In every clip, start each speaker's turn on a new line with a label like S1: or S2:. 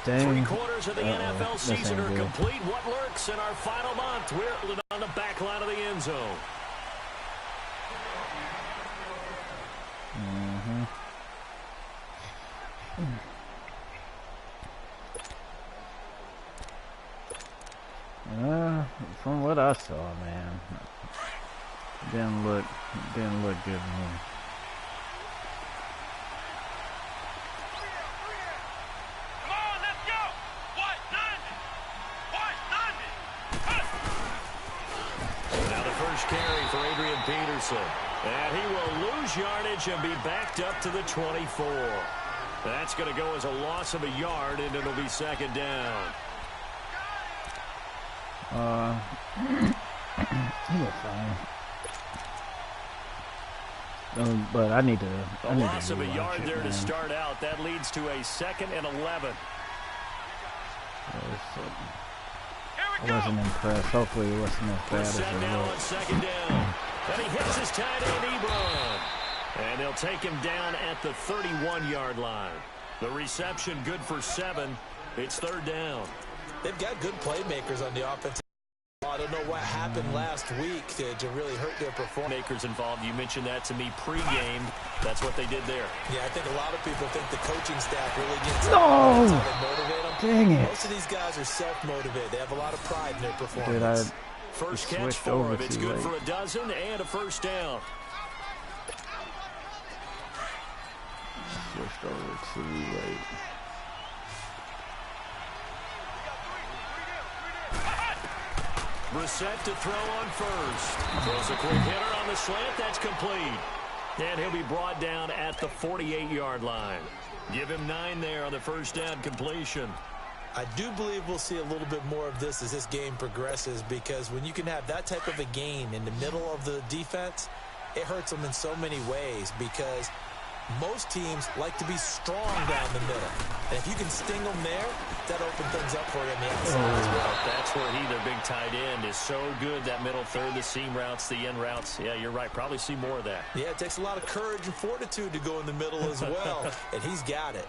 S1: Dang.
S2: 3/4 of the NFL season are complete. What lurks in our final month? We're on the back line of the end zone.
S1: From what I saw, man, didn't look good to me.
S3: Come on, let's go!
S2: Now the first carry for Adrian Peterson. And he will lose yardage and be backed up to the 24. That's going to go as a loss of a yard, and it'll be second down.
S1: He was fine. But I need to.
S2: A loss of a yard there to start out. That leads to a 2nd and 11.
S1: I wasn't impressed. Hopefully it wasn't as bad as it
S2: now
S1: was.
S2: on second down. And he hits his tight end, Ebron. And they'll take him down at the 31-yard line. The reception good for 7. It's third down.
S4: They've got good playmakers on the offensive. I don't know what happened last week to really hurt their performance.
S2: Makers involved. You mentioned that to me pregame. That's what they did there.
S4: Yeah, I think a lot of people think the coaching staff really gets motivate them.
S1: Dang it.
S4: Most of these guys are self-motivated. They have a lot of pride in their performance.
S2: First catch for him. It's good for a dozen and a first down.
S1: Switched over too late.
S2: Brissett to throw on first. Throws a quick hitter on the slant. That's complete. And he'll be brought down at the 48-yard line. Give him 9 there on the first down completion.
S4: I do believe we'll see a little bit more of this as this game progresses, because when you can have that type of a gain in the middle of the defense, it hurts them in so many ways, because most teams like to be strong down the middle. And if you can sting them there, that opens things up for you on the outside as well.
S2: That's where their big tight end, is so good. That middle third, the seam routes, the end routes. Yeah, you're right. Probably see more of that.
S4: Yeah, it takes a lot of courage and fortitude to go in the middle as well, and he's got it.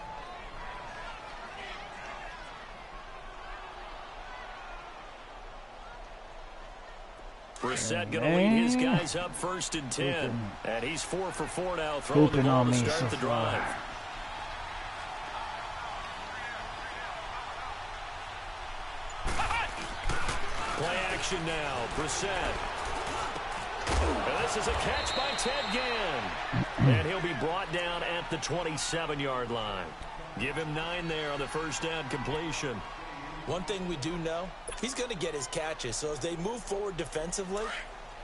S2: Brissett going to lead his guys up 1st and 10. And he's 4 for 4 now, throwing the ball to start the drive. Play action now. Brissett. And this is a catch by Ted Ginn. And he'll be brought down at the 27-yard line. Give him 9 there on the first down completion.
S4: One thing we do know, he's going to get his catches. So as they move forward defensively,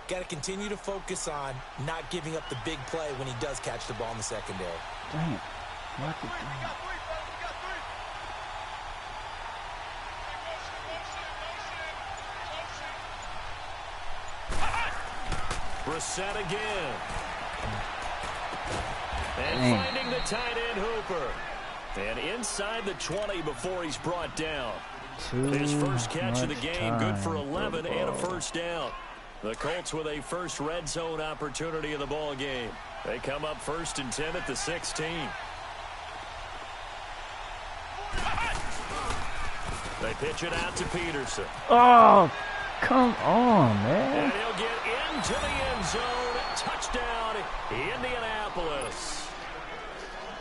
S4: got to continue to focus on not giving up the big play when he does catch the ball in the secondary.
S1: Dang it. Lock it down.
S2: Brissett again. And finding the tight end Hooper. And inside the 20 before he's brought down. His first catch of the game, good for 11 and a first down. The Colts with a first red zone opportunity in the ball game. They come up 1st and 10 at the 16. They pitch it out to Peterson.
S1: Oh, come on, man.
S2: And he'll get into the end zone. Touchdown, Indianapolis.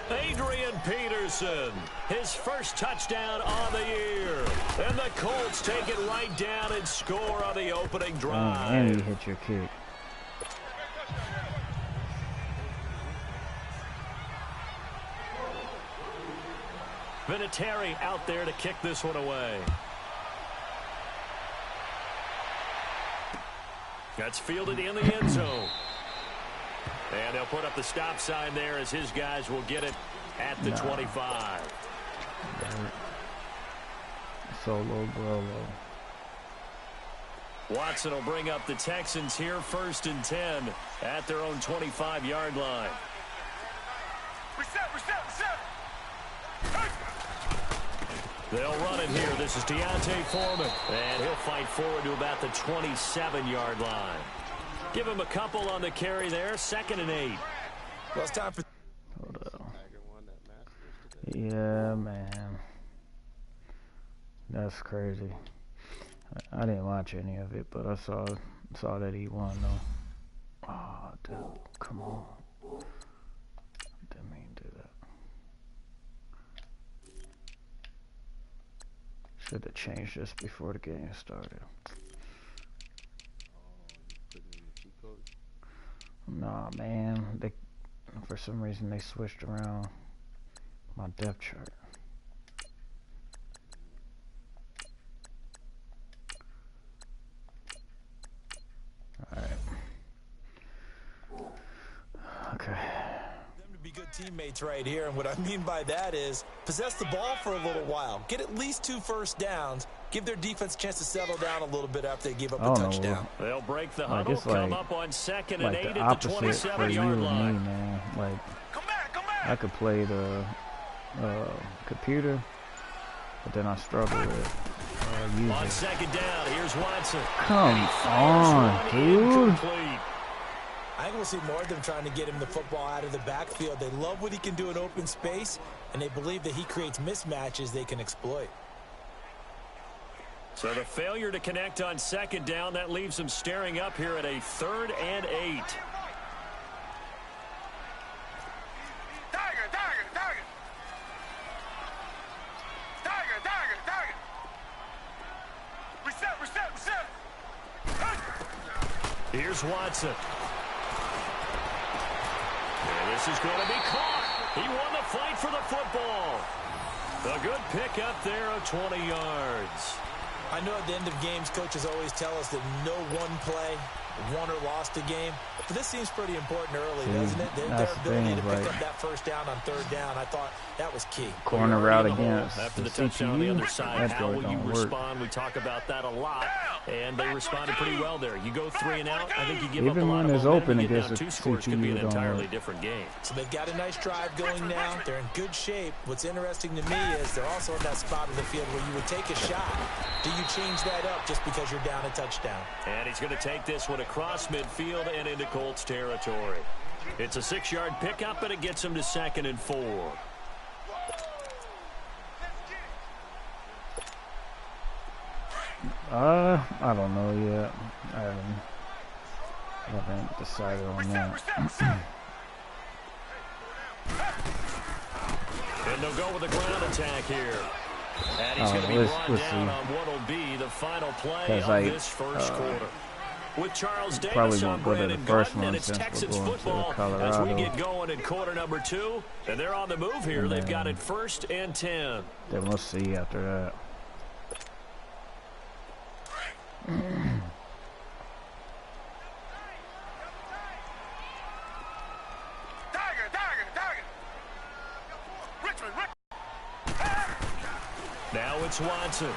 S2: Adrian Peterson, his first touchdown on the year. And the Colts take it right down and score on the opening drive.
S1: And you hit your kick.
S2: Vinatieri out there to kick this one away. That's fielded in the end zone. And they'll put up the stop sign there as his guys will get it at the 25.
S1: Solo Brolo.
S2: Watson will bring up the Texans here 1st and 10 at their own 25-yard line. They'll run it here. This is Deontay Foreman. And he'll fight forward to about the 27-yard line. Give him a couple on the carry there. 2nd and 8.
S4: Well, it's time for...
S1: Hold on. Yeah, man. That's crazy. I didn't watch any of it, but I saw that he won though. Oh, dude, come on. Didn't mean to do that. Should have changed this before the game started. Nah, man. For some reason they switched around my depth chart. Alright. Okay.
S4: Them to be good teammates right here, and what I mean by that is possess the ball for a little while, get at least 2 first downs, give their defense a chance to settle down a little bit after they give up a touchdown.
S2: They'll break the huddle, come up on 2nd and 8
S1: the
S2: at the
S1: opposite for you
S2: 27-yard
S1: and
S2: line.
S1: me, man. Like,
S3: Come back, come back.
S1: I could play the computer, but then I struggle with using.
S2: On 2nd down, here's Watson.
S1: Come on, dude.
S4: I think we'll see more of them trying to get him the football out of the backfield. They love what he can do in open space, and they believe that he creates mismatches they can exploit.
S2: So the failure to connect on 2nd down, that leaves them staring up here at a 3rd and 8.
S3: Tiger, tiger, tiger. Tiger, tiger, tiger. Reset, reset, reset.
S2: Here's Watson. And this is going to be caught. He won the fight for the football. A good pick up there of 20 yards.
S4: I know at the end of games, coaches always tell us that no one play won or lost a game. But this seems pretty important early, doesn't it? Their ability to pick up that first down on 3rd down, I thought that was key.
S1: Corner route against
S2: after the
S1: CPU,
S2: touchdown on the other side, how will you
S1: work.
S2: respond? We talk about that a lot, and they responded pretty well there. You go 3 and out, I think you give
S1: Even
S2: up a lot
S1: when
S2: of
S1: it's
S2: momentum.
S1: open
S2: You get
S1: against
S2: down
S1: the
S2: 2 scores, could be an
S1: CPU, don't
S2: entirely
S1: work.
S2: different game.
S4: So they've got a nice drive going now. They're in good shape. What's interesting to me is they're also in that spot of the field where you would take a shot. Do you change that up just because you're down a touchdown?
S2: And he's going to take this one across midfield and into Colts territory. It's a 6-yard pickup, and it gets him to 2nd and 4.
S1: I don't know yet. I haven't decided on that.
S2: And they'll go with a ground attack here. And he's going to be brought down on what will be the final play of this first quarter. With Charles Davis on Brandon Gordon, and it's Texans football as we get going in quarter number 2. And they're on the move here. They've got it 1st and 10.
S1: Then we'll see after that.
S3: Tiger, tiger, tiger. Richmond.
S2: Now it's Watson.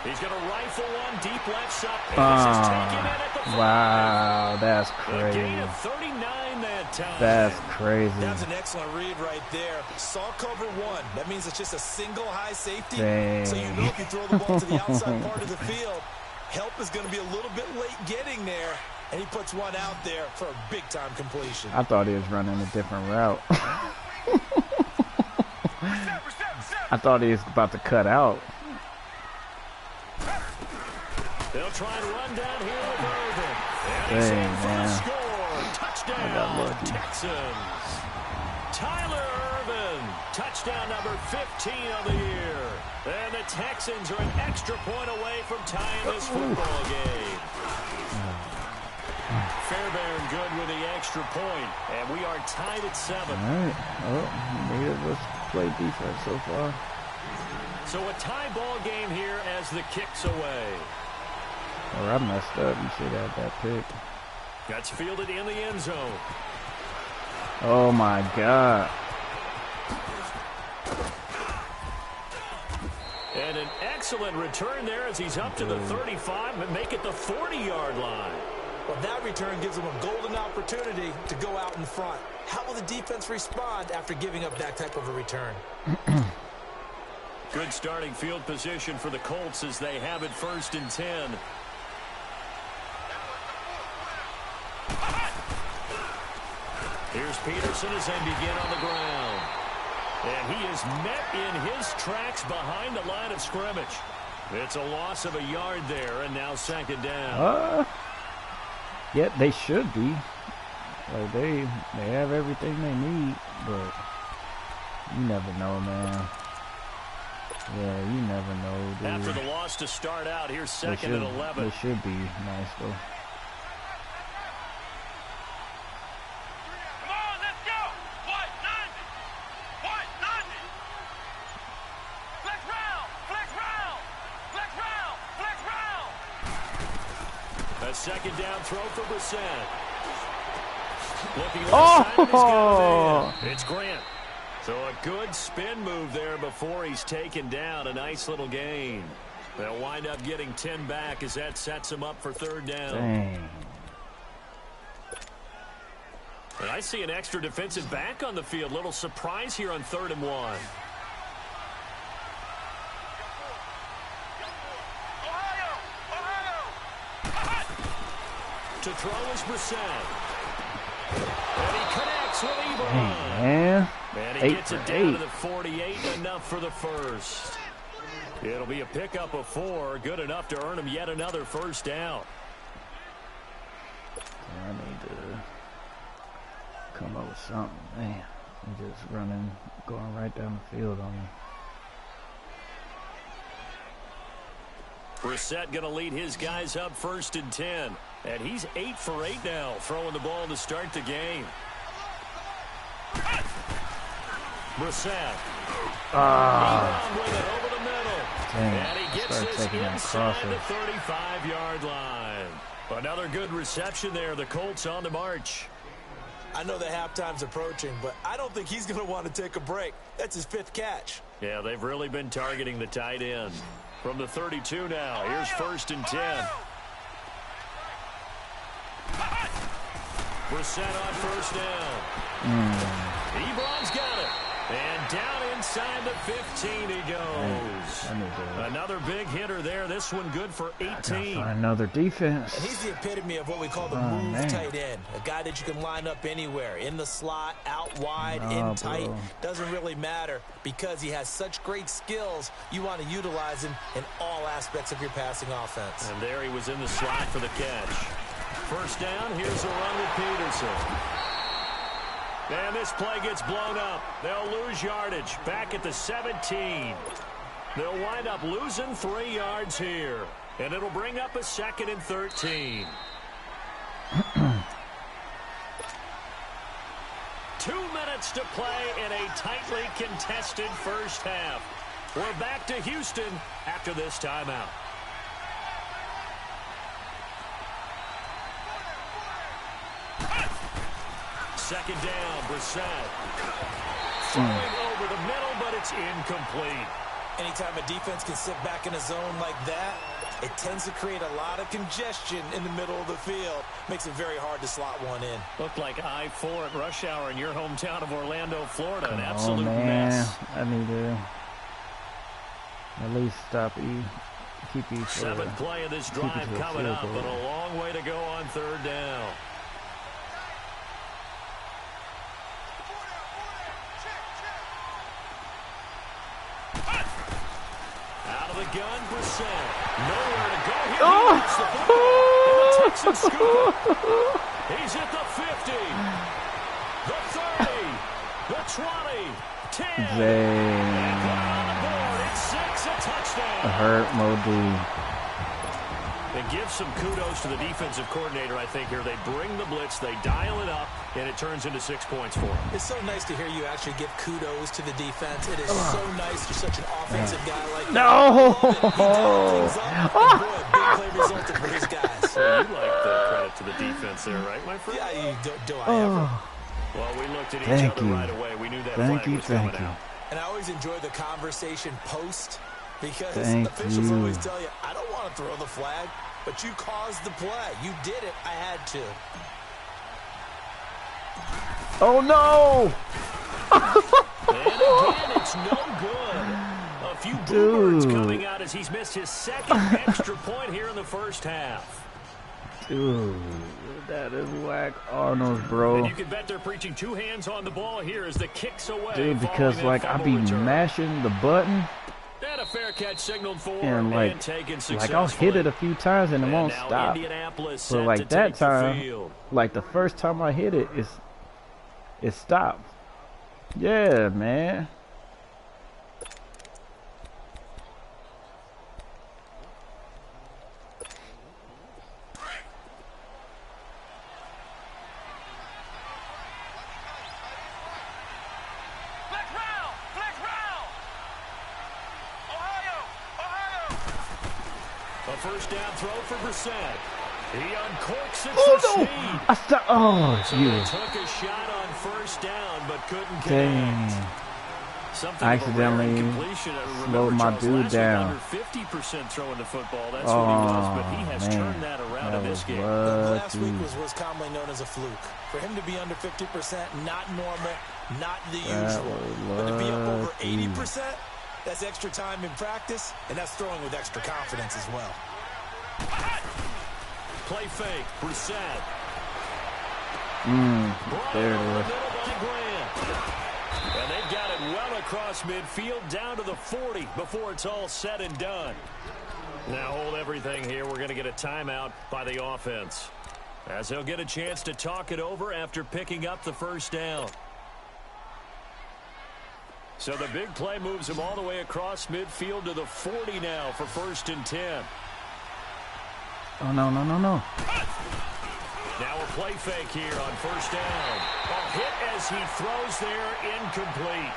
S2: He's going to rifle one deep left side. This is taken in at the 5.
S1: Wow, that's
S2: A
S1: crazy.
S2: gain of 39 that time.
S1: That's crazy.
S4: That's an excellent read right there. Saw cover 1. That means it's just a single high safety.
S1: Dang.
S4: So you know if you throw the ball to the outside part of the field, help is going to be a little bit late getting there. And he puts one out there for a big-time completion.
S1: I thought he was running a different route. I thought he was about to cut out.
S2: They'll try and run down here with Irvin. And he's
S1: Dang,
S2: in for the
S1: man.
S2: score.
S1: I got
S2: Touchdown,
S1: lucky.
S2: Texans. Tyler Irvin. Touchdown number 15 of the year. And the Texans are an extra point away from tying this football game. Fairbairn good with the extra point. And we are tied at 7.
S1: All right. Well, neither of us played defense so far.
S2: So a tie ball game here as the kick's away.
S1: Or I messed up. You should have that pick.
S2: That's fielded in the end zone.
S1: Oh my God.
S2: And an excellent return there as he's up to the 35 and make it the 40-yard line.
S4: Well, that return gives them a golden opportunity to go out in front. How will the defense respond after giving up that type of a return?
S2: Good starting field position for the Colts as they have it 1st and 10. Here's Peterson as they begin on the ground. And he is met in his tracks behind the line of scrimmage. It's a loss of a yard there, and now second down.
S1: Yeah, they should be. Like they have everything they need, but you never know, man. Yeah, you never know, dude.
S2: After the loss to start out, here's second and 11.
S1: They should be nice, though.
S3: Come on, let's go. White 90. White 90. Flex round. Flex round. Flex round. Flex round.
S2: A second down throw for Brissett. Looking left side, he's got it in. It's Grant. So a good spin move there before he's taken down. A nice little gain. They'll wind up getting 10 back as that sets them up for third down.
S1: Dang.
S2: And I see an extra defensive back on the field. Little surprise here on 3rd and 1.
S3: Ohio.
S2: To throw is Brissett. And he connects with Ebron.
S1: Man.
S2: And he gets it down to the 48, enough for the first. It'll be a pickup of 4, good enough to earn him yet another first down.
S1: I need to come up with something. Man, I'm just running, going right down the field on me.
S2: Brissett going to lead his guys up 1st and 10. And he's 8 for 8 now, throwing the ball to start the game. Brissett. With it over the middle.
S1: Dang,
S2: and he gets this inside the 35-yard line. Another good reception there. The Colts on the march.
S4: I know the halftime's approaching, but I don't think he's going to want to take a break. That's his 5th catch.
S2: Yeah, they've really been targeting the tight end. From the 32 now, here's 1st and 10. Brissett on 1st down. Ebron's got it. And down inside the 15 he goes. Another big hitter there. This one good for 18.
S1: Another defense.
S4: And he's the epitome of what we call the move tight end. A guy that you can line up anywhere. In the slot, out wide, in tight. Doesn't really matter because he has such great skills. You want to utilize him in all aspects of your passing offense.
S2: And there he was in the slot for the catch. 1st down, here's a run with Peterson. And this play gets blown up. They'll lose yardage back at the 17. They'll wind up losing 3 yards here. And it'll bring up a 2nd and 13. 2 minutes to play in a tightly contested first half. We're back to Houston after this timeout. Second down, Brissett. Throwing over the middle, but it's incomplete.
S4: Anytime a defense can sit back in a zone like that, it tends to create a lot of congestion in the middle of the field. Makes it very hard to slot one in.
S2: Looked like I-4 at rush hour in your hometown of Orlando, Florida. An absolute mess.
S1: I need to at least stop you. Keep you
S2: 7th play of this drive coming up, but a long way to go on 3rd down. Out of the gun, Brissett. Nowhere to go here. He gets the football. And the Texans scoop. He's at the 50, the 30, the 20, 10. And on the board, it's 6, a touchdown.
S1: Hurt Modi.
S2: And give some kudos to the defensive coordinator, I think, here. They bring the blitz, they dial it up, and it turns into 6 points for them.
S4: It's so nice to hear you actually give kudos to the defense. It is so nice you're such an offensive guy like that.
S1: No!
S4: He dialed things up, and boy, a big play resulted for his guys.
S2: So you like the credit to the defense there, right, my friend?
S4: Yeah, do I ever.
S2: Well, we looked at each other right away. We knew that flag was coming out.
S4: And I always enjoy the conversation post because officials always tell you, I don't want to throw the flag, but you caused the play. You did it. I had to.
S1: Oh, no!
S2: And again, it's no good. A few bluebirds coming out as he's missed his 2nd extra point here in the first half.
S1: Dude, that is whack Arnold, bro.
S2: And you can bet they're preaching 2 hands on the ball here as the kicks away.
S1: Dude, because like I be mashing the button.
S2: And a fair catch signaled for
S1: and
S2: taken
S1: like I'll hit it a few times and it won't stop. But like that time, like the first time I hit it, it stopped. Yeah, man.
S2: First down throw for Brissett. He uncorks it
S1: for
S2: speed.
S1: You
S2: took a shot on first down, but couldn't
S1: connect. I accidentally slowed my dude down.
S2: Under 50% throwing the football. That's what he was, but he has turned that around in this game.
S4: Last week was commonly known as a fluke. For him to be under 50%, not normal, not the usual. But to be up over 80%, that's extra time in practice, and that's throwing with extra confidence as well.
S2: Play fake, Brissett.
S1: There it is.
S2: And they've got it well across midfield, down to the 40 before it's all said and done. Now hold everything here. We're going to get a timeout by the offense, as they'll get a chance to talk it over after picking up the first down. So the big play moves him all the way across midfield to the 40 now for 1st and 10.
S1: Oh, no.
S2: Now a play fake here on first down. A hit as he throws there, incomplete.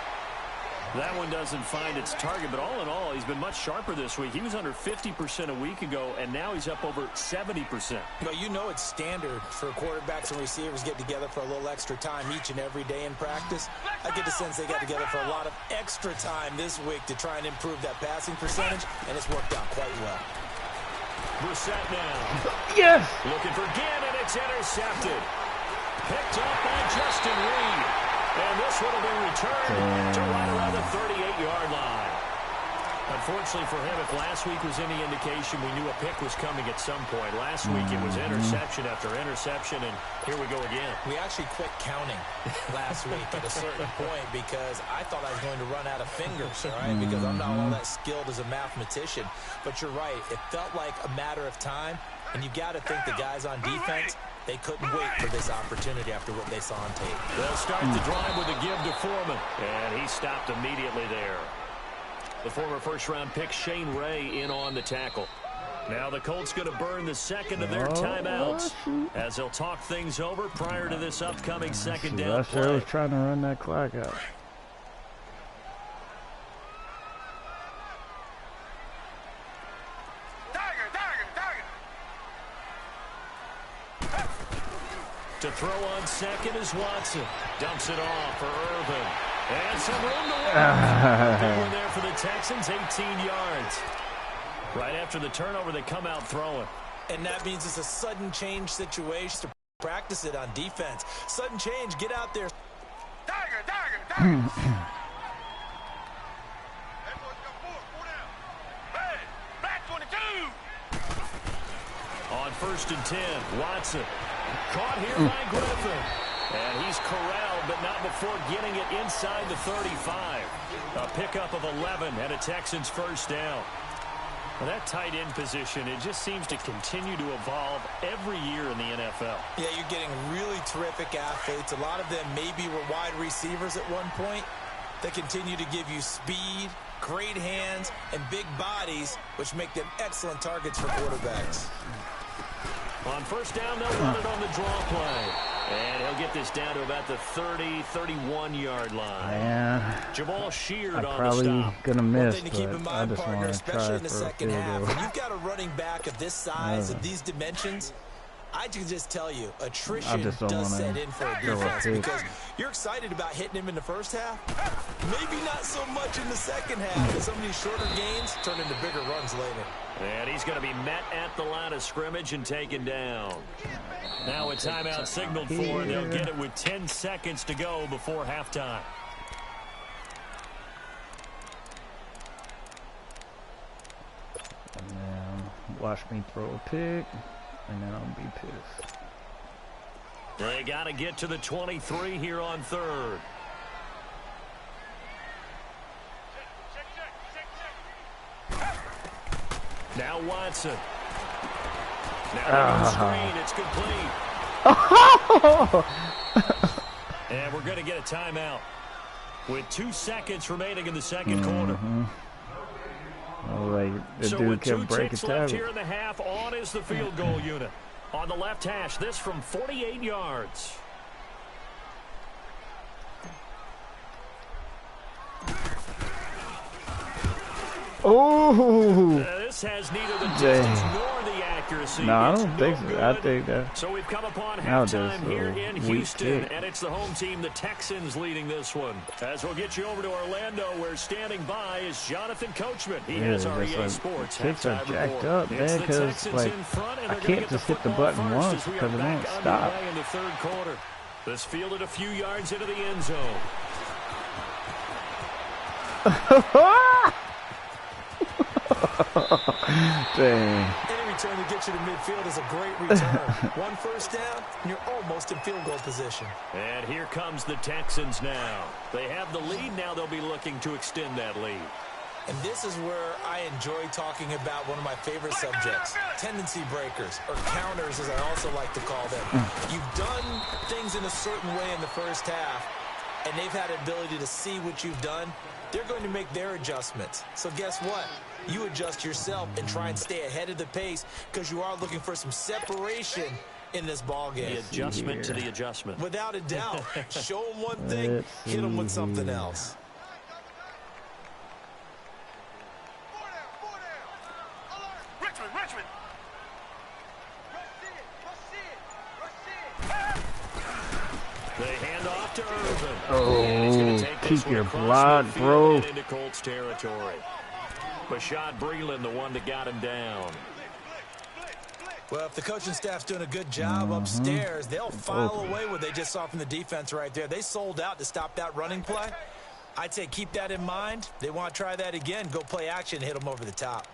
S2: That one doesn't find its target, but all in all, he's been much sharper this week. He was under 50% a week ago, and now he's up over 70%.
S4: Well, you know it's standard for quarterbacks and receivers get together for a little extra time each and every day in practice. I get the sense they got together for a lot of extra time this week to try and improve that passing percentage, and it's worked out quite well.
S2: Brissett now.
S1: Yes!
S2: Looking for Ginn, and it's intercepted. Picked up by Justin Reed. And this one will be returned to right around the 38-yard line. Unfortunately for him, if last week was any indication, we knew a pick was coming at some point. Last week it was interception after interception, and here we go again.
S4: We actually quit counting last week at a certain point because I thought I was going to run out of fingers, all right, because I'm not all that skilled as a mathematician. But you're right. It felt like a matter of time, and you got to think the guys on defense, they couldn't wait for this opportunity after what they saw on tape.
S2: They'll start the drive with a give to Foreman, and he stopped immediately there. The former first-round pick Shane Ray in on the tackle. Now the Colts going to burn the second of their timeouts as they'll talk things over prior to this upcoming second down play.
S1: I was trying to run that clock out.
S2: To throw on second is Watson. Dumps it off for Irvin. And some room to run. Big one there for the Texans, 18 yards. Right after the turnover, they come out throwing.
S4: And that means it's a sudden change situation to practice it on defense. Sudden change, get out there.
S3: Hey, black 22.
S2: On 1st and 10, Watson. Caught here by Griffin. And he's corralled, but not before getting it inside the 35. A pickup of 11 and a Texans first down. Well, that tight end position, it just seems to continue to evolve every year in the NFL.
S4: Yeah, you're getting really terrific athletes. A lot of them maybe were wide receivers at one point. They continue to give you speed, great hands, and big bodies, which make them excellent targets for quarterbacks.
S2: On first down, they'll run it on the draw play. And he'll get this down to about the 30, 31-yard line.
S1: Yeah.
S2: Jamal Sheard
S1: I'm
S2: on
S1: probably
S2: the stop.
S1: gonna miss,
S4: One thing to keep in mind, partner, especially in the second half, when you've got a running back of this size, of these dimensions, I can just tell you, attrition does set in for a defense because you're excited about hitting him in the first half. Maybe not so much in the second half, but some of these shorter gains turn into bigger runs later.
S2: And he's going to be met at the line of scrimmage and taken down. Now a timeout signaled for, and they'll get it with 10 seconds to go before halftime.
S1: And then watch me throw a pick, and then I'll be pissed.
S2: They got to get to the 23 here on third. Now Watson. Now on the screen, it's complete. And we're going to get a timeout with 2 seconds remaining in the second quarter.
S1: Oh, like the
S2: So
S1: dude
S2: with 2
S1: kept breaking
S2: ticks left
S1: tackle.
S2: here in the half, on is the field goal unit. On the left hash, this from 48 yards.
S1: Oh,
S2: This has neither the distance nor the accuracy.
S1: no, I
S2: It's
S1: don't think
S2: no
S1: so. I
S2: good.
S1: think that.
S2: So we've come upon
S1: Now this
S2: halftime here in
S1: weak
S2: Houston,
S1: kick.
S2: and it's the home team, the Texans, leading this one. As we'll get you over to Orlando, where standing by is Jonathan Coachman. He has our
S1: that's
S2: EA
S1: like,
S2: Sports
S1: kicks are
S2: halftime
S1: jacked
S2: report.
S1: up,
S2: It's
S1: man,
S2: the
S1: because
S2: Texans
S1: like
S2: in front, and
S1: I
S2: they're gonna
S1: can't
S2: get
S1: just hit the
S2: football
S1: button
S2: first
S1: once
S2: as we
S1: because
S2: are
S1: it
S2: back
S1: won't stop.
S2: underway in the third quarter. This fielded a few yards into the end zone.
S1: Dang.
S4: Any return to get you to midfield is a great return. 1 first down, and you're almost in field goal position.
S2: And here comes the Texans now. They have the lead. Now they'll be looking to extend that lead.
S4: And this is where I enjoy talking about one of my favorite subjects, tendency breakers, or counters as I also like to call them. You've done things in a certain way in the first half, and they've had an ability to see what you've done. They're going to make their adjustments. So guess what? You adjust yourself and try and stay ahead of the pace because you are looking for some separation in this ball game.
S2: The adjustment to the adjustment.
S4: Without a doubt. Show them one thing, hit them with something else.
S3: Richmond.
S2: They hand off to Irvin.
S1: Oh,
S2: And he's gonna take this
S1: keep
S2: one
S1: your
S2: across
S1: blood,
S2: midfield
S1: bro.
S2: and into Colts territory. Bashad Breeland, the one that got him down.
S4: Well, if the coaching staff's doing a good job upstairs, they'll file away what they just saw from the defense right there. They sold out to stop that running play. I'd say keep that in mind. They want to try that again. Go play action, hit them over the top.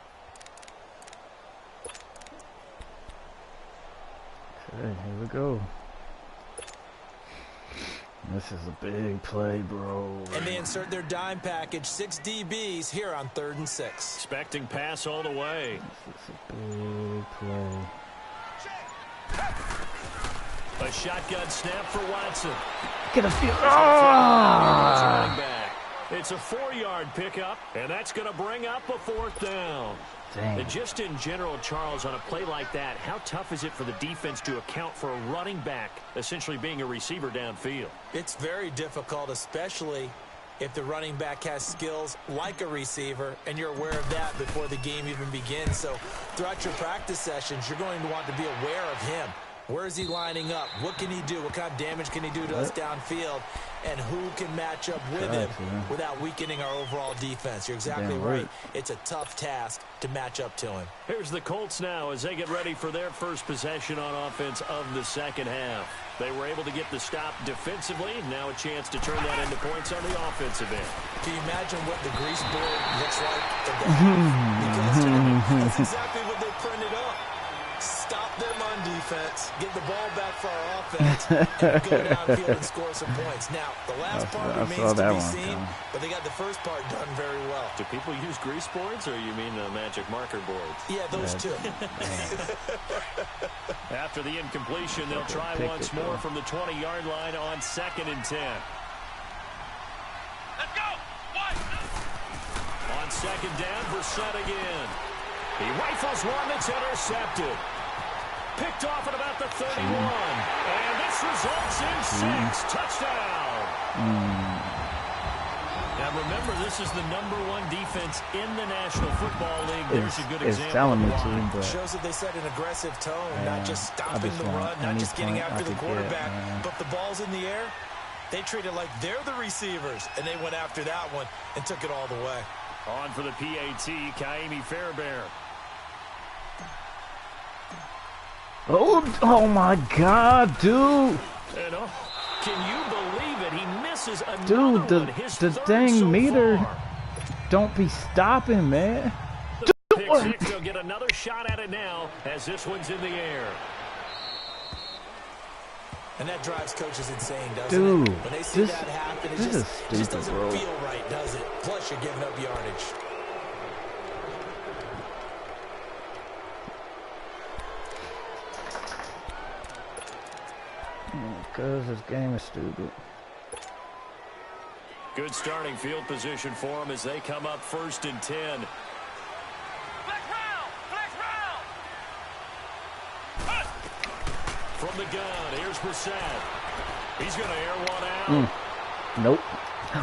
S1: Okay, here we go. This is a big play, bro.
S4: And they insert their dime package, 6 DBs here on 3rd and 6.
S2: Expecting pass all the way.
S1: This is a big play.
S2: A shotgun snap for Watson.
S1: Get a field.
S2: Running back. It's a 4-yard pickup, and that's going to bring up a 4th down.
S1: Dang.
S2: And just in general, Charles, on a play like that, how tough is it for the defense to account for a running back essentially being a receiver downfield?
S4: It's very difficult, especially if the running back has skills like a receiver, and you're aware of that before the game even begins. So throughout your practice sessions, you're going to want to be aware of him. Where is he lining up? What can he do? What kind of damage can he do to us downfield? And who can match up with him without weakening our overall defense? You're exactly right. It's a tough task to match up to him.
S2: Here's the Colts now as they get ready for their first possession on offense of the second half. They were able to get the stop defensively. Now a chance to turn that into points on the offensive end.
S4: Can you imagine what the grease board looks like at the half? Because that's exactly what they printed up. Stop them on defense, get the ball back for our offense, and go downfield and score some points. Now, the last part remains to be seen, but they got the first part done very well.
S2: Do people use grease boards, or you mean magic marker boards?
S4: Yeah, those two.
S2: After the incompletion, they'll try once more from the 20-yard line on 2nd and 10.
S3: Let's go.
S2: On 2nd down, Brissett again. He rifles one that's intercepted. Picked off at about the 31. And this results in 6. Touchdown. Now remember, this is the #1 defense in the National Football League. There's a good example.
S1: It's telling me to, but
S4: shows that they set an aggressive tone, not just stopping the run, not just getting after the quarterback, but the ball's in the air. They treat it like they're the receivers, and they went after that one and took it all the way.
S2: On for the PAT, Kaimi Fairbairn.
S1: Oh my God, dude.
S2: And can you believe it? He misses another
S1: Dude,
S2: one.
S1: the dang
S2: so
S1: meter
S2: far.
S1: don't be stopping, man.
S2: Pick six, they'll get another shot at it now as this one's in the air.
S4: And that drives coaches insane, doesn't
S1: Dude,
S4: it? When they see that happen, it just doesn't
S1: bro.
S4: feel right, does it? Plus, you're giving up yardage.
S1: because this game is stupid.
S2: Good starting field position for them as they come up 1st and 10.
S3: Flex round! Flex round!
S2: From the gun, here's Brissett. He's going to air one out.
S1: Nope.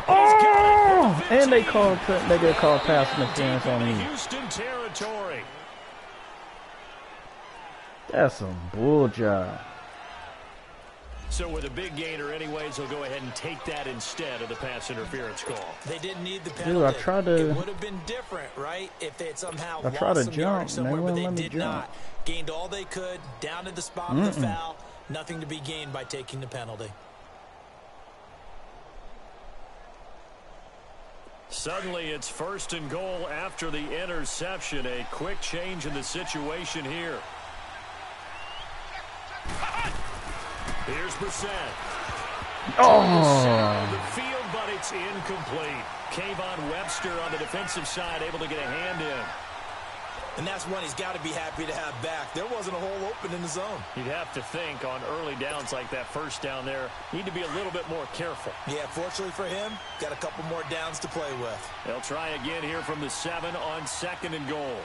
S1: Oh! And they get called pass interference on me.
S2: Houston territory.
S1: That's some bull job.
S2: So with a big gainer anyways, they'll go ahead and take that instead of the pass interference call.
S4: They didn't need the penalty.
S1: Dude, I tried to...
S4: It would have been different, right, if they had somehow
S1: I tried to
S4: lost some
S1: jump,
S4: yardage somewhere, but they
S1: let me
S4: did
S1: jump.
S4: not. Gained all they could, down to the spot of the foul. Nothing to be gained by taking the penalty.
S2: Suddenly it's 1st and goal after the interception. A quick change in the situation here. Here's Brissett.
S1: Oh!
S2: The field, but it's incomplete. Kayvon Webster on the defensive side able to get a hand in.
S4: And that's one he's got to be happy to have back. There wasn't a hole open in the zone.
S2: You'd have to think on early downs like that first down there, need to be a little bit more careful.
S4: Yeah, fortunately for him, got a couple more downs to play with.
S2: They'll try again here from the 7 on 2nd and goal.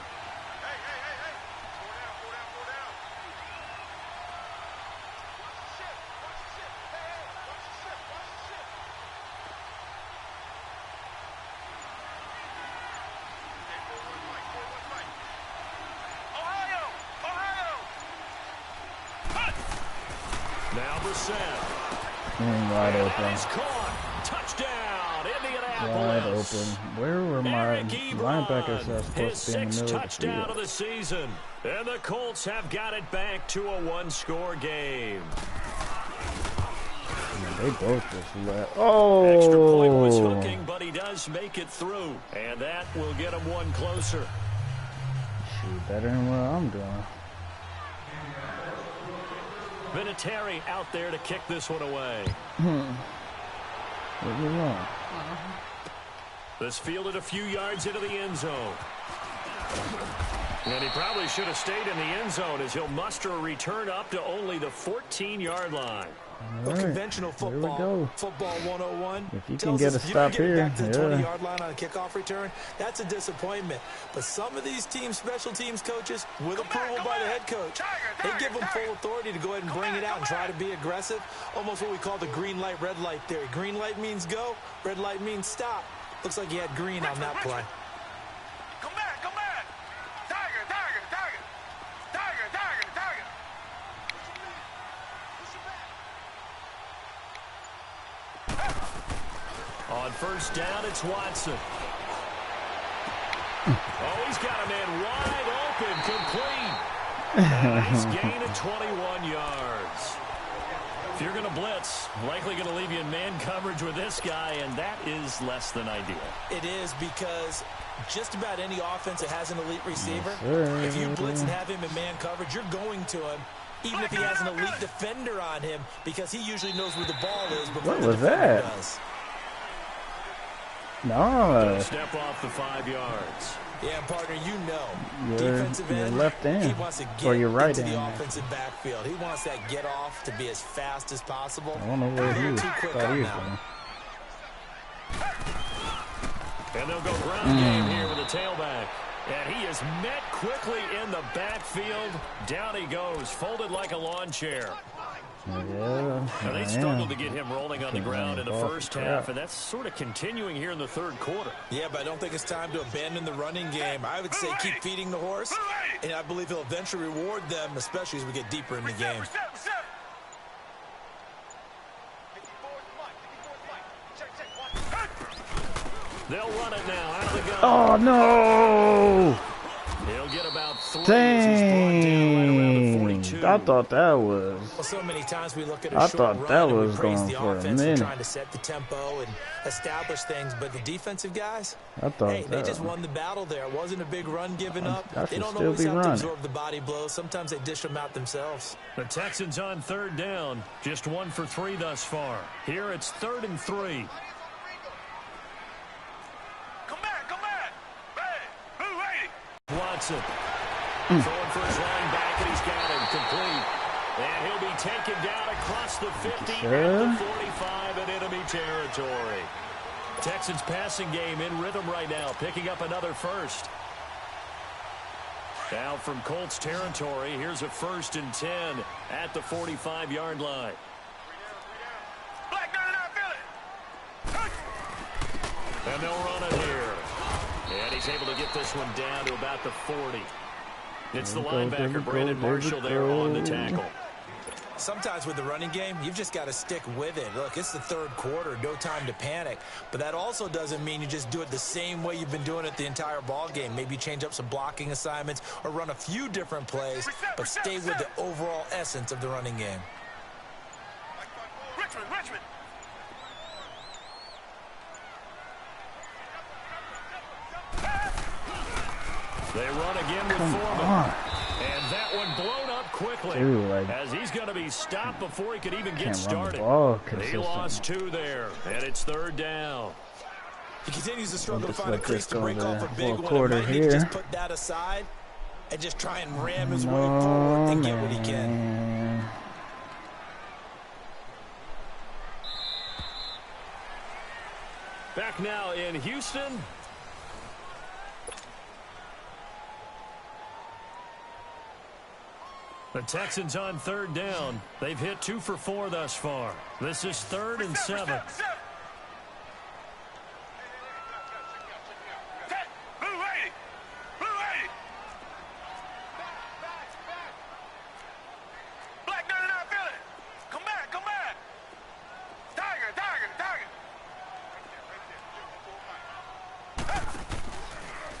S2: Now Brissett.
S1: Wide open.
S2: He's caught. Touchdown, Indianapolis.
S1: Wide open. Where were my linebackers that supposed
S2: his
S1: to be in the
S2: 6th
S1: middle of the
S2: touchdown
S1: field?
S2: of the season. And the Colts have got it back to a 1-score game.
S1: They both just left. Oh!
S2: Extra point was hooking, but he does make it through. And that will get him one closer.
S1: Shoot, better than what I'm doing.
S2: Vinatieri out there to kick this one away.
S1: What you want?
S2: This fielded a few yards into the end zone. And he probably should have stayed in the end zone as he'll muster a return up to only the 14-yard line.
S4: Well, conventional football 101.
S1: If you can get a stop here,
S4: back to the 20-yard line on a kickoff return, that's a disappointment. But some of these teams, special teams coaches, with approval by the head coach, they give them full authority to go ahead and bring it out and try to be aggressive. Almost what we call the green light, red light theory. Green light means go, red light means stop. Looks like he had green on that play.
S3: Come back, come back. Tiger, tiger, tiger. Tiger, tiger, tiger.
S2: On 1st down, it's Watson. Oh, he's got a man wide open, complete. Nice gain of 21 yards. If you're going to blitz, likely going to leave you in man coverage with this guy, and that is less than ideal.
S4: It is, because just about any offense that has an elite receiver, if you blitz and have him in man coverage, you're going to him, even if he has an elite defender on him, because he usually knows where the ball is before
S1: What
S4: the
S1: was
S4: defender
S1: that?
S4: does.
S1: No.
S2: Step off the 5 yards.
S4: Yeah, partner, you know,
S1: Your
S4: defensive end,
S1: left end,
S4: he wants to get
S1: or your right
S4: into
S1: end.
S4: the offensive backfield. He wants that get off to be as fast as possible.
S1: I don't know where he was.
S4: Too quick
S1: Thought
S4: on
S1: he was
S4: that one.
S1: going.
S2: And they'll go ground game here with the tailback. And he is met quickly in the backfield. Down he goes, folded like a lawn chair.
S1: Yeah.
S2: Now, they struggled to get him rolling on the ground in the first half, and that's sort of continuing here in the 3rd quarter.
S4: Yeah, but I don't think it's time to abandon the running game. I would say keep feeding the horse, and I believe he'll eventually reward them, especially as we get deeper in the game.
S2: They'll run it now out of the gun.
S1: Oh, no!
S2: He'll get about 3 as he's brought down
S1: Dang!
S2: right around the 42.
S1: I thought that was...
S4: Well, so many times we look at a
S1: I
S4: short
S1: thought
S4: run
S1: that
S4: and we
S1: was
S4: praise
S1: going
S4: the
S1: for a
S4: offense
S1: minute.
S4: and trying to set the tempo and establish things, but the defensive guys,
S1: I thought
S4: hey, they
S1: that.
S4: just won the battle there. It wasn't a big run given up.
S1: I
S4: They
S1: should
S4: don't
S1: still
S4: always
S1: be
S4: have to
S1: running.
S4: absorb the body blows. Sometimes they dish them out themselves.
S2: The Texans on 3rd down, just 1 for 3 thus far. Here it's 3rd and 3.
S3: Come back, come back. Hey, who waiting?
S2: Watson throwing for his line back, and he's got him complete. And he'll be taken down across the 50 and the 45 in enemy territory. Texans passing game in rhythm right now, picking up another first. Now from Colts territory, here's a 1st and 10 at the 45-yard line. And they'll run it here. And he's able to get this one down to about the 40. It's the linebacker, Brandon Marshall, there on the tackle.
S4: Sometimes with the running game, you've just got to stick with it. Look, it's the 3rd quarter, no time to panic. But that also doesn't mean you just do it the same way you've been doing it the entire ball game. Maybe change up some blocking assignments or run a few different plays, but stay with the overall essence of the running game.
S3: Richmond.
S2: They run again with Foreman. And that one blown up quickly.
S1: Dude, like,
S2: as he's going to be stopped before he could even get
S1: can't
S2: started.
S1: run the ball
S2: He lost 2 there, and it's 3rd down.
S4: He continues to struggle to find a
S1: let
S4: crease
S1: this
S4: to
S1: go
S4: break
S1: the
S4: off a big
S1: full
S4: one.
S1: quarter
S4: He might need to
S1: here.
S4: just put that aside and just try and ram his way forward and get what he can.
S2: Back now in Houston. The Texans on 3rd down. They've hit 2 for 4 thus far. This is 3rd and 7.
S3: Blue 80. Black 99 Philly. Come back. Tiger.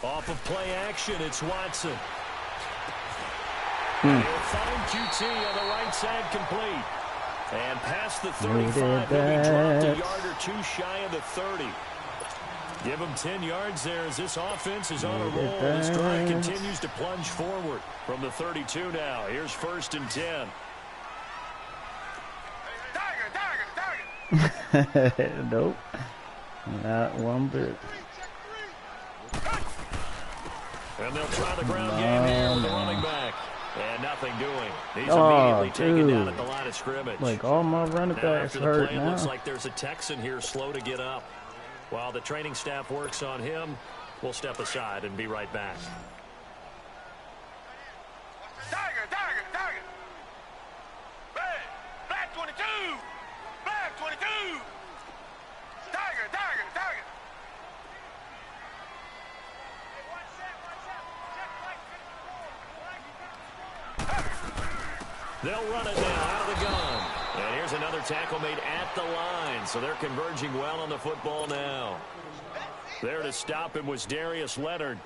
S2: Off of play action, it's Watson. He'll find QT on the right side complete. And past the 35, he'll be dropped a yard or 2 shy of the 30. Give him 10 yards there as this offense is on a roll. This drive continues to plunge forward from the 32 now. Here's 1st and 10.
S3: Tiger.
S1: Nope. Not one bit.
S2: And they'll try the ground game here with the running back. And nothing doing. He's immediately taken down at the line of scrimmage.
S1: Like, all my running backs
S2: after the
S1: hurt
S2: play,
S1: now.
S2: It looks like there's a Texan here slow to get up. While the training staff works on him, we'll step aside and be right back.
S3: Tiger. Black 22. Black 22. Tiger.
S2: They'll run it now out of the gun. And here's another tackle made at the line. So they're converging well on the football now. There to stop him was Darius Leonard.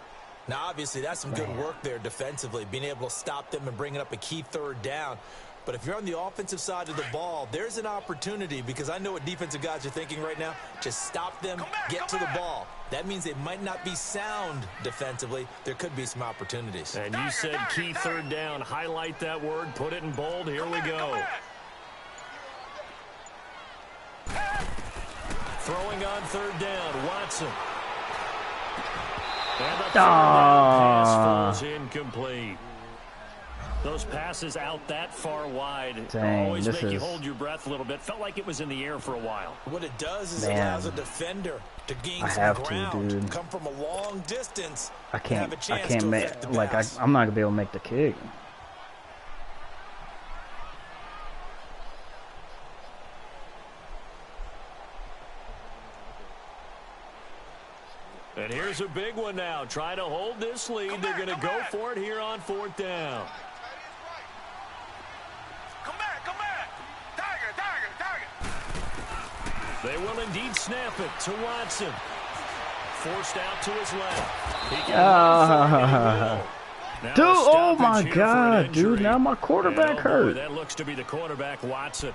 S4: Now, obviously, that's some good work there defensively, being able to stop them and bringing up a key 3rd down. But if you're on the offensive side of the ball, there's an opportunity, because I know what defensive guys are thinking right now. Just stop them, get to the ball. That means they might not be sound defensively. There could be some opportunities.
S2: And you said key 3rd down. Highlight that word. Put it in bold. Here we go. Throwing on 3rd down. Watson. And the 3rd down pass falls incomplete. Those passes out that far wide always make you hold your breath a little bit. Felt like it was in the air for a while.
S4: What it does is it allows a defender to gain some ground, come from a long distance,
S1: I can't
S4: have a chance to
S1: make,
S4: affect the
S1: like,
S4: pass.
S1: I'm not going to be able to make the kick.
S2: And here's a big one now. Trying to hold this lead. They're going to go for it here on 4th down.
S3: Come back. Tiger.
S2: They will indeed snap it to Watson. Forced out to his left. He can
S1: dude, oh my God, dude, now my quarterback hurt.
S2: That looks to be the quarterback, Watson.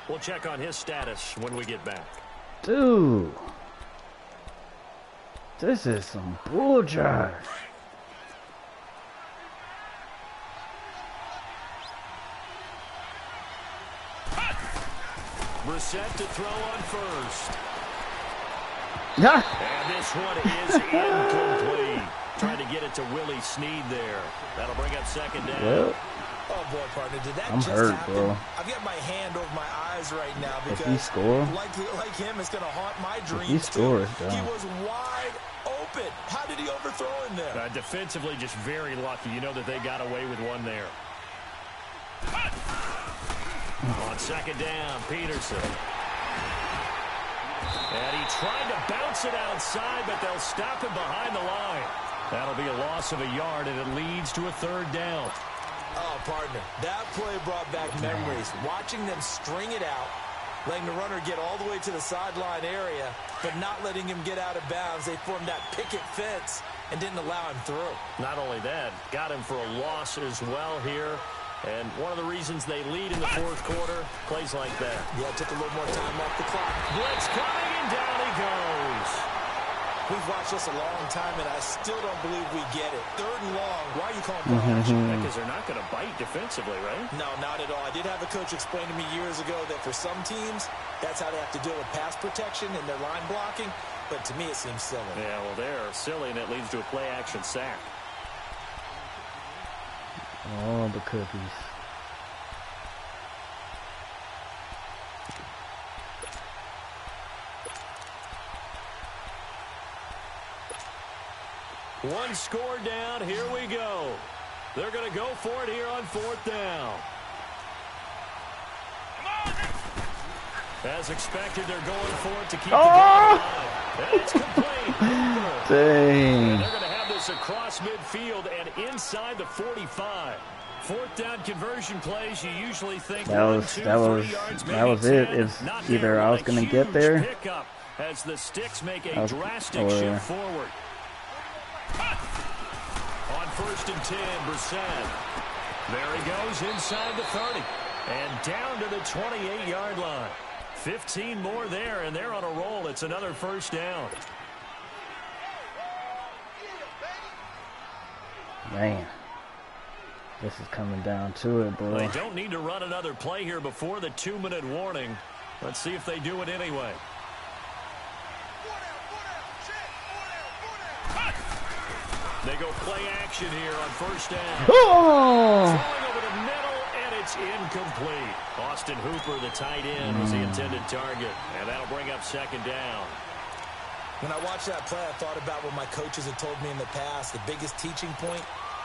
S2: We'll check on his status when we get back.
S1: Dude. This is some bull jive.
S2: Brissett to throw on 1st. And this one is incomplete. Trying to get it to Willie Snead there. That'll bring up second down.
S1: Well,
S4: Oh, boy, partner, did that
S1: I'm
S4: just
S1: hurt,
S4: happen?
S1: bro.
S4: I've got my hand over my eyes right now because,
S1: if he score,
S4: like him, it's going to haunt my dreams,
S1: he scores,
S4: too. He was wide open. How did he overthrow him there?
S2: Defensively, just very lucky. You know that they got away with one there. On second down, Peterson. And he tried to bounce it outside, but they'll stop him behind the line. That'll be a loss of a yard, and it leads to a third down.
S4: Oh, partner, that play brought back memories. Watching them string it out, letting the runner get all the way to the sideline area, but not letting him get out of bounds. They formed that picket fence and didn't allow him through.
S2: Not only that, got him for a loss as well here. And one of the reasons they lead in the fourth quarter, plays like that.
S4: Yeah, took a little more time off the clock.
S2: Blitz coming, and down he goes.
S4: We've watched this a long time, and I still don't believe we get it. Third and long. Why are you calling for action?
S2: Because they're not going to bite defensively, right?
S4: No, not at all. I did have a coach explain to me years ago that for some teams, that's how they have to deal with pass protection and their line blocking. But to me, it seems silly.
S2: Yeah, well, they're silly, and it leads to a play-action sack.
S1: all the cookies.
S2: One score down. Here we go. They're going to go for it here on fourth down. As expected, they're going for it to keep the ball alive. And it's complete.
S1: Dang.
S2: And they're going to have this across midfield and inside the 45. Fourth down conversion plays, you usually think
S1: that was it. It's either I was going to get there
S2: as the sticks make a drastic shift forward. On 1st and 10, Brissett. There he goes inside the 30 and down to the 28-yard line. 15 more there, and they're on a roll. It's another first down.
S1: Man, this is coming down to it, bro.
S2: They don't need to run another play here before the 2-minute warning. Let's see if they do it anyway. They go play action here on first down.
S1: Oh!
S2: Throwing over the middle, and it's incomplete. Austin Hooper, the tight end, was the intended target, and that'll bring up second down.
S4: When I watched that play, I thought about what my coaches had told me in the past. The biggest teaching point,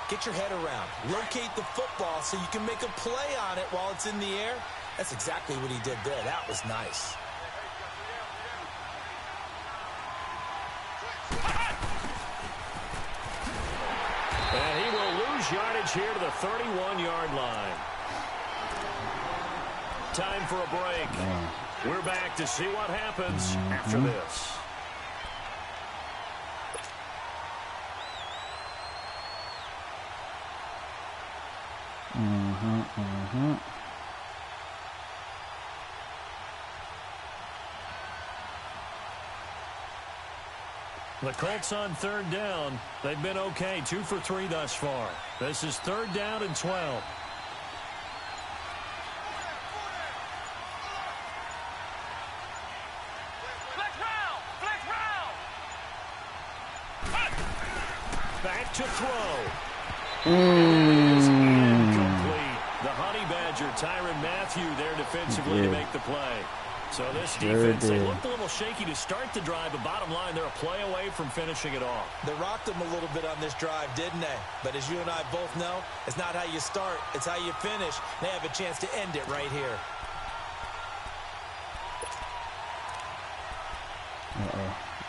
S4: get your head around. Locate the football so you can make a play on it while it's in the air. That's exactly what he did there. That was nice.
S2: And he will lose yardage here to the 31-yard line. Time for a break. We're back to see what happens after this. The Colts on third down. They've been okay, 2 for 3 thus far. This is third down and 12. Back to throw. Is incomplete. The Honey Badger, Tyrann Mathieu, there defensively to make the play. So this defense, they looked a little shaky to start the drive, but bottom line, they're a play away from finishing it off.
S4: They rocked them a little bit on this drive, didn't they? But as you and I both know, it's not how you start, it's how you finish. They have a chance to end it right here.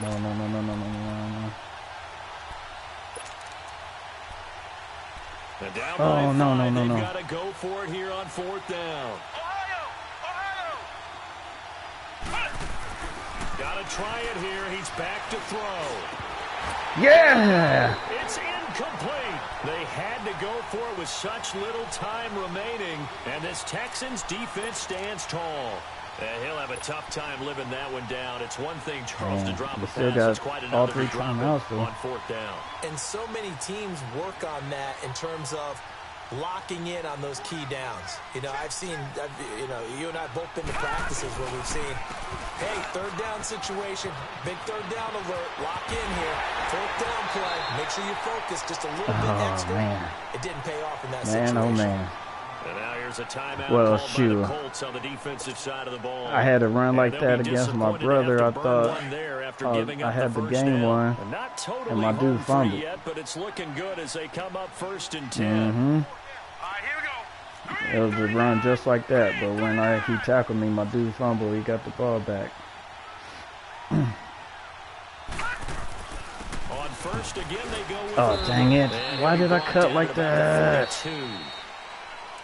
S1: No.
S2: And down by 5,
S1: no.
S2: They've got to go for it here on fourth down. Got to try it here. He's back to throw.
S1: Yeah!
S2: It's incomplete. They had to go for it with such little time remaining, and this Texans defense stands tall. And he'll have a tough time living that one down. It's one thing, Charles, to drop a pass. It's quite another to drop it on fourth down.
S4: And so many teams work on that in terms of locking in on those key downs. You know, you and I have both been to practices where we've seen, hey, third down situation, big third down alert, lock in here, fourth down play, make sure you focus just a little bit extra.
S1: Man.
S4: It didn't pay off in that situation.
S1: Oh, man.
S2: And now here's a timeout
S1: Well,
S2: called
S1: shoot.
S2: by the Colts on the defensive side of the ball.
S1: I had to run like
S2: And they'll
S1: that
S2: be
S1: against my
S2: disappointed
S1: brother.
S2: to
S1: I
S2: have to burn
S1: thought
S2: one there after giving
S1: I
S2: up
S1: had the
S2: first
S1: game
S2: down.
S1: won,
S2: And not totally
S1: and my dude
S2: home free
S1: fumbled.
S2: yet, but it's looking good as they come up 1st and 10.
S1: Mm-hmm.
S3: All right, here we go.
S1: It was a run just like that, but when he tackled me, my dude fumbled. He got the ball back.
S2: On first again, they go with
S1: Oh, dang it.
S2: and
S1: Why did I cut
S2: down
S1: like
S2: at about the
S1: that?
S2: 42.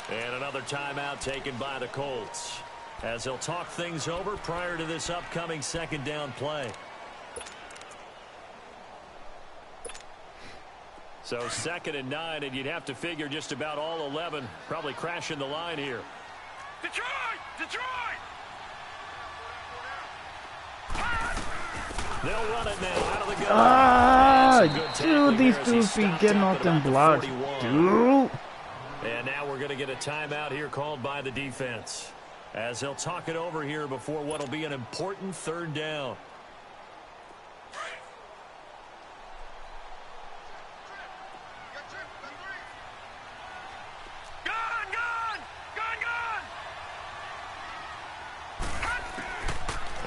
S2: And another timeout taken by the Colts as they'll talk things over prior to this upcoming 2nd down play. So 2nd and 9, and you'd have to figure just about all 11 probably crashing the line here.
S3: Detroit! Detroit!
S2: They'll run it now out of the gun.
S1: Ah, dude, these dudes be getting off them blocks, dude.
S2: And now we're going to get a timeout here called by the defense as they'll talk it over here before what will be an important 3rd down.
S3: Gun! Gun! Gun! Gun!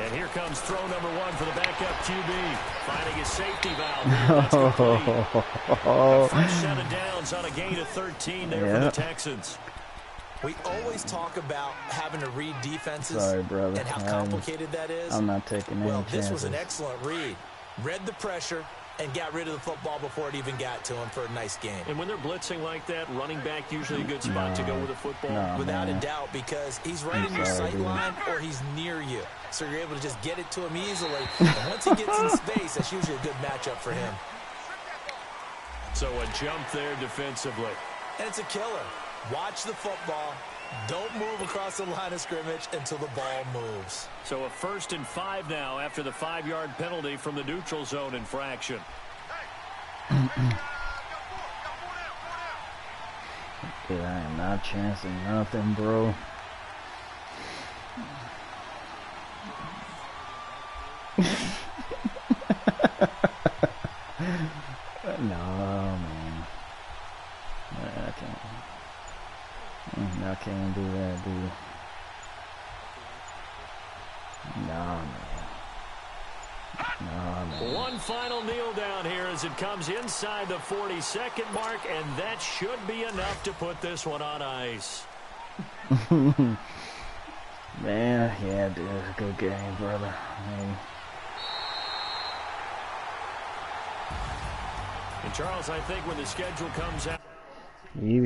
S2: And here comes throw number 1 for the backup QB. Finding his safety valve. A fresh set of downs on a gain of 13 there for the Texans.
S4: We always talk about having to read defenses.
S1: Sorry, brother.
S4: And how complicated that is.
S1: I'm not taking any
S4: Well, this
S1: chances.
S4: was an excellent read. Read the pressure and got rid of the football before it even got to him for a nice game.
S2: And when they're blitzing like that, running back usually a good spot to go with the football.
S1: No,
S4: Without
S1: man.
S4: a doubt, because he's right in your
S1: sorry,
S4: sight
S1: dude.
S4: line or he's near you. So you're able to just get it to him easily. And once he gets in space, that's usually a good matchup for him.
S2: So a jump there defensively.
S4: And it's a killer. Watch the football. Don't move across the line of scrimmage until the ball moves.
S2: So a 1st and 5 now after the 5-yard penalty from the neutral zone infraction.
S1: Yeah, I am not chancing nothing, bro. No, man. I can't. I can't do that, dude. No, man. No, man.
S2: One final kneel down here as it comes inside the 42nd mark, and that should be enough to put this one on ice.
S1: Man, yeah, dude, it's a good game, brother. Hey.
S2: And Charles, I think when the schedule comes out,
S1: He